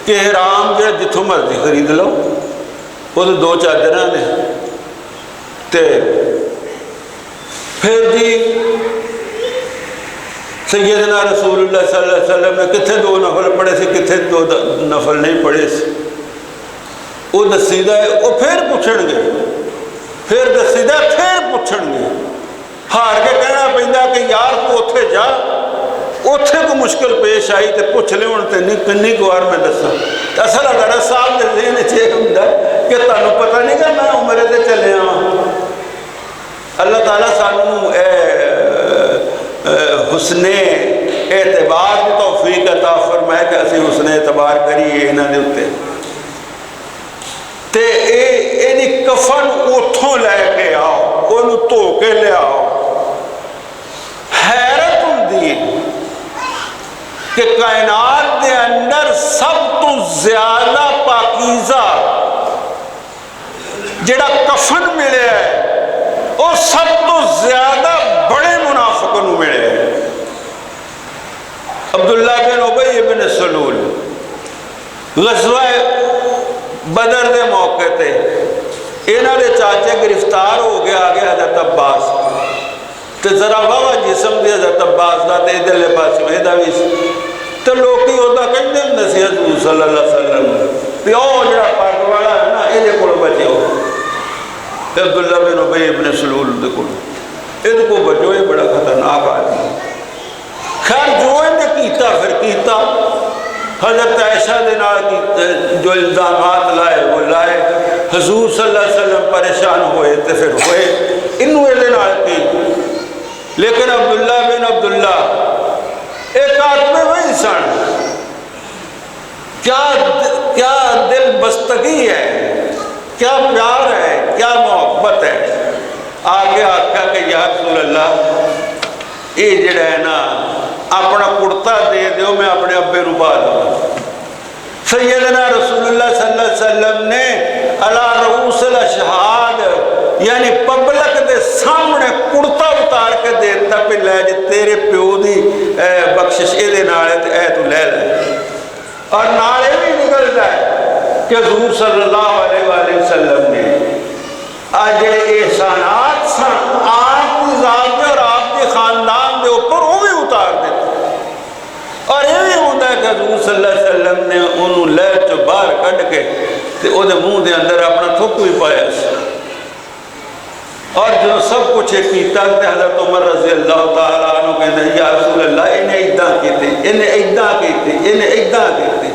کہ احرام جڑا جتوں مرضی خرید لو، وہ تو دو چادر نے، پھر جی سیدنا رسول اللہ صلی اللہ علیہ وسلم نے کتنے دو نفل پڑھے سے کتنے دو نفل نہیں پڑھے سے، وہ دسیدہ ہے، وہ پھر پوچھن گے، پھر دسیدہ پھر پوچھن گے، ہار کے کہنا پہنتا کہ یار تو اتھے جا اتنے کو مشکل پیش آئی تو پوچھ لے ہوں کنی کو بار میں دساں اصل اگر صاحب کے ذہن چ ہوں کہ تمہیں پتہ نہیں کہ میں عمرے سے چلے ہاں. اللہ تعالیٰ سانوں حسن اعتبار کی توفیق عطا فرمائے کہ اسی حسن اعتبار کریے انہاں دے اوتے. تے اینی کفن اتھوں لے کے آؤ انہوں دھو کے لے آؤ. حیرت ہوندی کہ کائنات دے اندر سب تو زیادہ پاکیزہ جڑا کفن ملے ہے وہ سب تو زیادہ بڑے منافقوں ملے ہے. عبداللہ بن ابی بن سلول غزوہ بدر دے موقع تے انہاں دے چاچے گرفتار ہو گیا آگے حضرت عباس تے ذرا واوا جسم دے حضرت عباس دا تے ادھرلے پاسے وہدا وی تے لوکی اودا کہندے ہندے سی حضور صلی اللہ علیہ وسلم تے او جڑا پاک والا ہے نا اے دے کول بچو. تے عبداللہ بن ابی بن سلول دے کول اے کو بچو یہ بڑا خطرناک آدمی. خیر جو نے کیتا پھر کیتا حضرت عائشہ دے نال جو الزامات لائے وہ لائے. حضور صلی اللہ علیہ وسلم پریشان ہوئے تے پھر ہوئے انہوں دے نال کی. لیکن عبداللہ بن عبداللہ ایک آدمی وہی سن کیا دل بستگی ہے, کیا پیار ہے, کیا محبت ہے. آگے آکھا کہ یا رسول اللہ یہ جڑا ہے نا اپنا کرتا دے دیو میں اپنے ابے رو پا دوں. سیدنا رسول اللہ صلی اللہ علیہ وسلم نے علی رؤوس الاشہاد یعنی پبلک دے سامنے کرتا اتار کے دیتا پہ لے جے تیرے پیو دی بخشش اے دے نالے تے اے تو لے لے. اور نالے بھی نکلتا ہے کہ حضور صلی اللہ علیہ وآلہ وسلم نے آج احسانات سن آپ کی ذات دے اور آپ کے خاندان دے اوپر وہ بھی اتار دیتے. اور یہ بھی ہوتا ہے کہ حضور صلی اللہ علیہ وسلم نے انہوں لے چو باہر کٹ کے تے او دے منہ دے اندر اپنا تھوک بھی پایا سی. اور جو سب کچھ کیتا تے حضرت عمر رضی اللہ تعالیٰ عنہ کہتے ہیں یا رسول اللہ انہیں ایداں کیتے, انہیں ایداں کیتے, انہیں ایداں کیتے.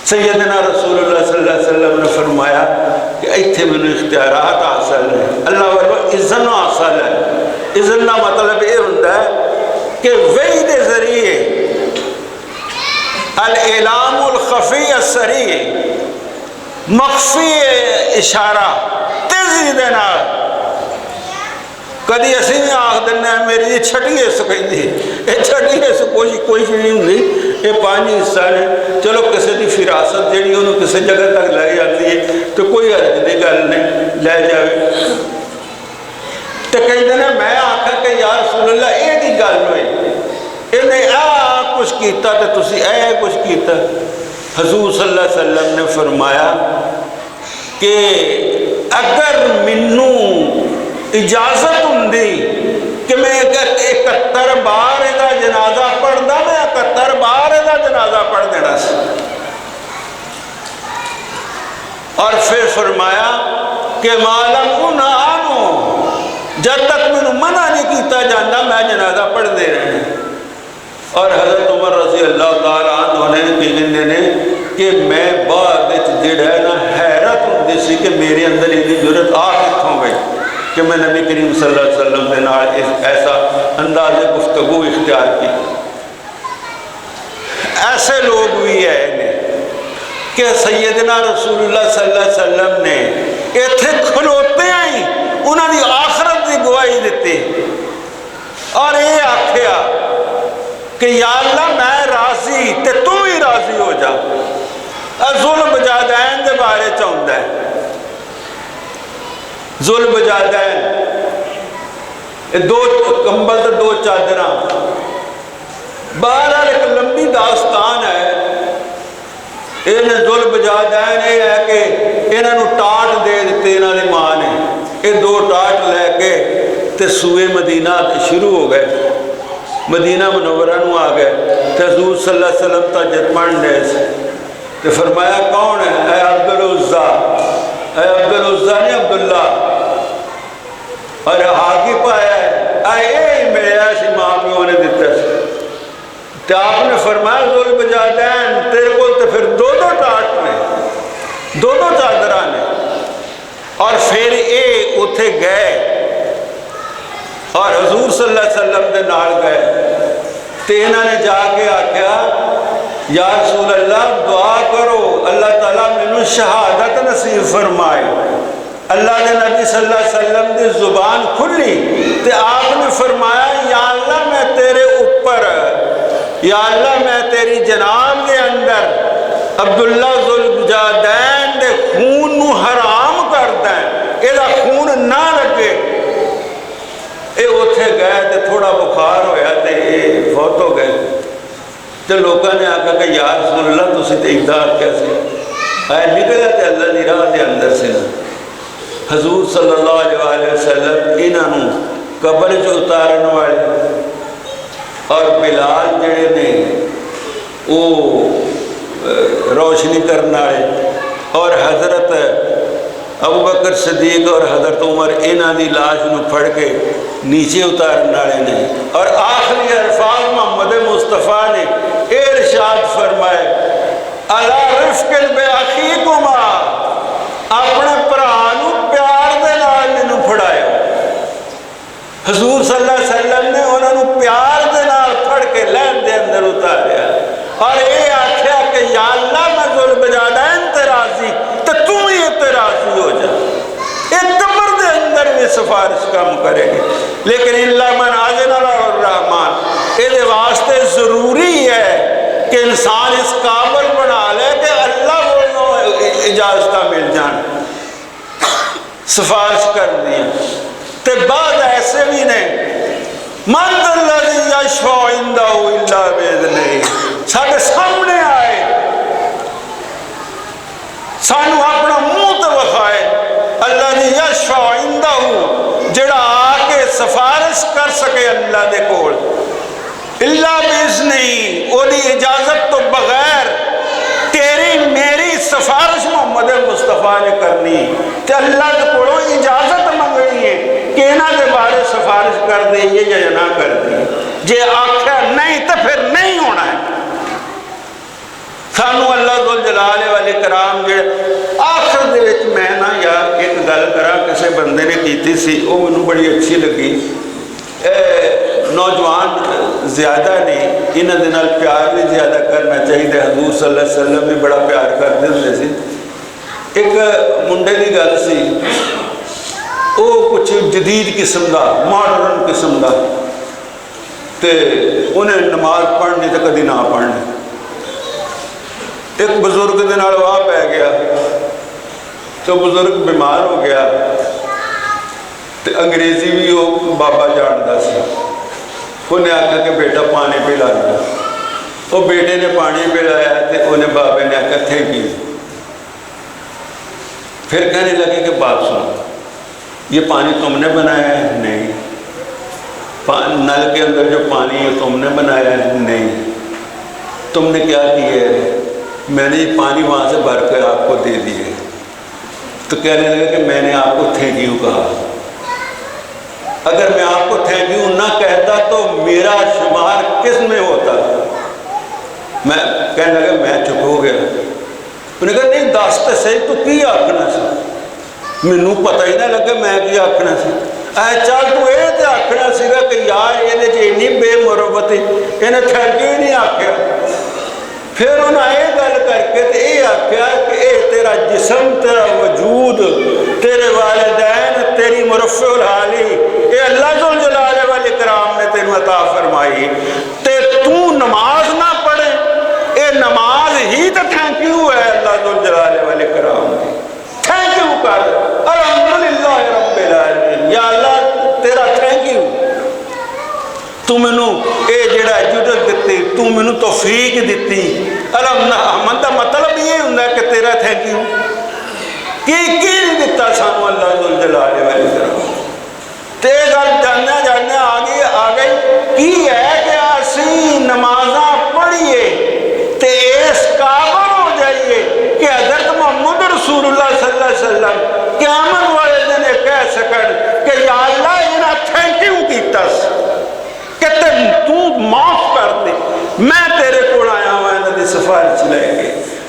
سیدنا رسول اللہ صلی اللہ علیہ وسلم نے فرمایا کہ ایتھے میں اختیارات حاصل ہے, اللہ والو اذن حاصل ہے. اذن کا مطلب یہ ہوتا ہے کہ وحی دے ذریعے الاعلام الخفی السری مخفی اشارہ تیزی دے نال کدی اسی بھی آخ دینا ہے میری یہ چھٹی ہے سو کہیں دی یہ چھٹی ہے سو کوئی نہیں ہوں گی یہ پانچ حصہ نے. چلو کسی دی فراست جیڑی انہوں کسی جگہ تک لے جاتی ہے تو کوئی حرج دی گل نہیں لے جاوے. تو کہیں دینا میں آکھا کہ یا رسول اللہ یہ دی گل ہوئی انہیں کچھ کیتا تو تسی کچھ کیتا. حضور صلی اللہ علیہ وسلم نے فرمایا کہ اگر منو اجازت ہوندی کہ میں 71 بار دا جنازہ پڑھ دا میں 71 بار دا جنازہ پڑھ دینا سی. اور پھر فرمایا کہ معلوم انہوں جب تک میں منع نہیں کیتا جانا میں جنازہ پڑھ دے رہے ہیں. اور حضرت عمر رضی اللہ تعالیٰ عنہ نے کہ میں بعد جڑا ہے نا حیرت ہوتی سی کہ میرے اندر اتنی ضرورت آ کتوں گئی کہ میں نبی کریم صلی اللہ علیہ وسلم کے نال ایسا انداز گفتگو اختیار کی. ایسے لوگ بھی ہیں کہ سیدنا رسول اللہ صلی اللہ علیہ وسلم نے ایتھے کھلوتے آئی انہوں نے آخرت کی گواہی دیتی اور یہ آکھیا کہ یا اللہ میں راضی تے تو ہی راضی ہو جا. ظلم بجادین دے بارے چاہتا ہے. ظلم بجادین دو کمبل تے دو چادراں بہرحال ایک لمبی داستان ہے. انہیں ظلم بجادین یہ ہے کہ انہوں ٹاٹ دے دیتے انہوں نے ماں نے. یہ دو ٹاٹ لے کے تے سوئے مدینہ شروع ہو گئے. مدینہ منورہ نو آ گئے تو حضور صلی اللہ علیہ وسلم تا جت پڑھن دے تو فرمایا کون ہے؟ اے عبدالعزہ. اے عبدالعزہ نے عبداللہ اور آگے پایا ہے اے ملیا سی ماں پیو نے دیتا سی. تو آپ نے فرمایا ذوالبجادین تیرے کو تو پھر دو ٹاٹ نے، دو چادر نے۔ اور پھر یہ اتنے گئے اور حضور صلی اللہ علیہ وسلم کے نال گئے تو انہوں نے جا کے آخیا یا رسول اللہ دعا کرو اللہ تعالیٰ مینوں شہادت نصیب فرمائے۔ اللہ نے نبی صلی اللہ علیہ وسلم کی زبان کھلی تو آپ نے فرمایا یا اللہ میں تیرے اوپر، یا اللہ میں تیری جناب کے اندر عبداللہ ذوالبجادین دے خون نو حرام کر دیں، یہ خون نہ لگے۔ یہ اتنے گئے تو تھوڑا بخار ہویا تو یہ فوت ہو گئے۔ تو لوگوں نے آکھا کہ یا رسول اللہ تسی تے ادا آکھیا سی، اے نکلیا تے اللہ دی راہ دے اندر سے نا۔ حضور صلی اللہ علیہ وآلہ وسلم انہوں قبر جو اتارن والے اور بلال جڑے نے وہ روشنی کرنا ہے اور حضرت ابوبکر صدیق اور حضرت عمر انہاں دی لاش نو پھڑ کے نیچے اتارن والے نے، اور آخری الفاظ محمد مصطفیٰ نے ارشاد فرمائے الا رفق باخیکما، اپنے برانو پیار دے نال مینوں پھڑایا۔ حضور صلی اللہ علیہ وسلم نے انہوں نے پیار دے نال پھڑ کے لہن دے اندر اتاریا اور یہ آخیا کہ یا اللہ میں ذوالبجادین تے راضی تو تم ہی تے راضی ہو جا۔ ایک قبر دے اندر بھی سفارش کام کرے گی، لیکن اللہ من اذن له الرحمن، یہ واسطے ضروری ہے کہ انسان اس قابل بنا لے کہ اللہ کو اجازت مل جان سفارش کر دیا۔ تے بعد ایسے بھی نے من الذی یشفع عندہ الا باذنہ، سارے سامنے آئے سانو اپنا منہ تے وکھائے الذی یشفع عندہ، جڑا آ کے سفارش کر سکے اللہ دے کول الا باذنہ، وہی اجازت تو بغیر تیری میری سفارش محمد مصطفیٰ نے کرنی تے اللہ کے کولوں اجازت منگنی ہے کہ انہاں دے بارے سفارش کر دئیے یا نہ کر دئیے، جے آخیا نہیں تو پھر نہیں ہونا ہے۔ سانو اللہ ذوالجلال والاکرام جڑے آخر دے وچ میں نا یار ایک گل کرا کسے بندے نے کیتی سی، وہ مینوں بڑی اچھی لگی۔ نوجوان زیادہ نہیں، انہاں دے نال پیار بھی زیادہ کرنا چاہیے، حضور صلی اللہ علیہ وسلم بھی بڑا پیار کرتے ہوندے سی۔ ایک منڈے دی گل سی، وہ کچھ جدید قسم دا ماڈرن قسم دا تے انہیں نماز پڑھنی تے کدی نہ پڑھنی۔ ایک بزرگ دے نال واہ پہ گیا تو بزرگ بیمار ہو گیا تے انگریزی بھی وہ بابا جانتا سی۔ انہیں آکھا کہ بیٹا پانی پلا دیا، وہ بیٹے نے پانی پلایا تے انہیں بابے نے آکھا تھینک یو۔ پھر کہنے لگے کہ بات سنو، یہ پانی تم نے بنایا ہے؟ نہیں۔ نل کے اندر جو پانی ہے تم نے بنایا ہے؟ نہیں۔ تم نے کیا کیا ہے؟ میں نے یہ پانی وہاں سے بھر کے آپ کو دے دیے۔ تو کہنے لگے کہ میں نے آپ کو تھینک یو کہا، اگر میں آپ کو تھینک یو نہ کہتا تو میرا شمار کس میں ہوتا؟ میں کہنے لگا میں چپ ہو گیا۔ انہوں نے کہا نہیں دس تے صحیح تو کی آکھنا سی؟ مینوں پتہ ہی نہ لگے میں کی آکھنا سی۔ اے چل تو یہ تے آکھنا سی کہ یار یہ اینی بے مربتی، انہیں تھینک یو نہیں آکھیا۔ پھر انہوں نے یہ گل کر کے تے یہ آکھیا کہ اے تیرا جسم، تیرا وجود، تیرے والدین، تیری مرفع الحالی، اے اللہ ذوالجلال والاکرام نے تینوں عطا فرمائی، تے تو نماز نہ پڑھے، اے نماز ہی تو تھینک یو ہے اللہ ذوالجلال والاکرام نے۔ تھینک یو کر، الحمدللہ رب العالمین، یا اللہ تیرا تھینک یو، تو مینوں اے جڑا جرت دیتی، تو مینوں توفیق دیتی۔ الحمد دا مطلب یہ ہوندا ہے کہ تیرا تھینک یو کی نہیں دیتا سانو اللہ ذوالجلال والاکرام۔ تے گل جاننے آ گئی کی ہے کہ اسی نمازاں پڑھیے تے اس قابل ہو جائیے کہ حضرت محمد رسول اللہ صلی اللہ علیہ وسلم قیامت والے دن کہہ سکن کہ یا اللہ انہاں تھینک یو کیتا کہ تو معاف کر دے، میں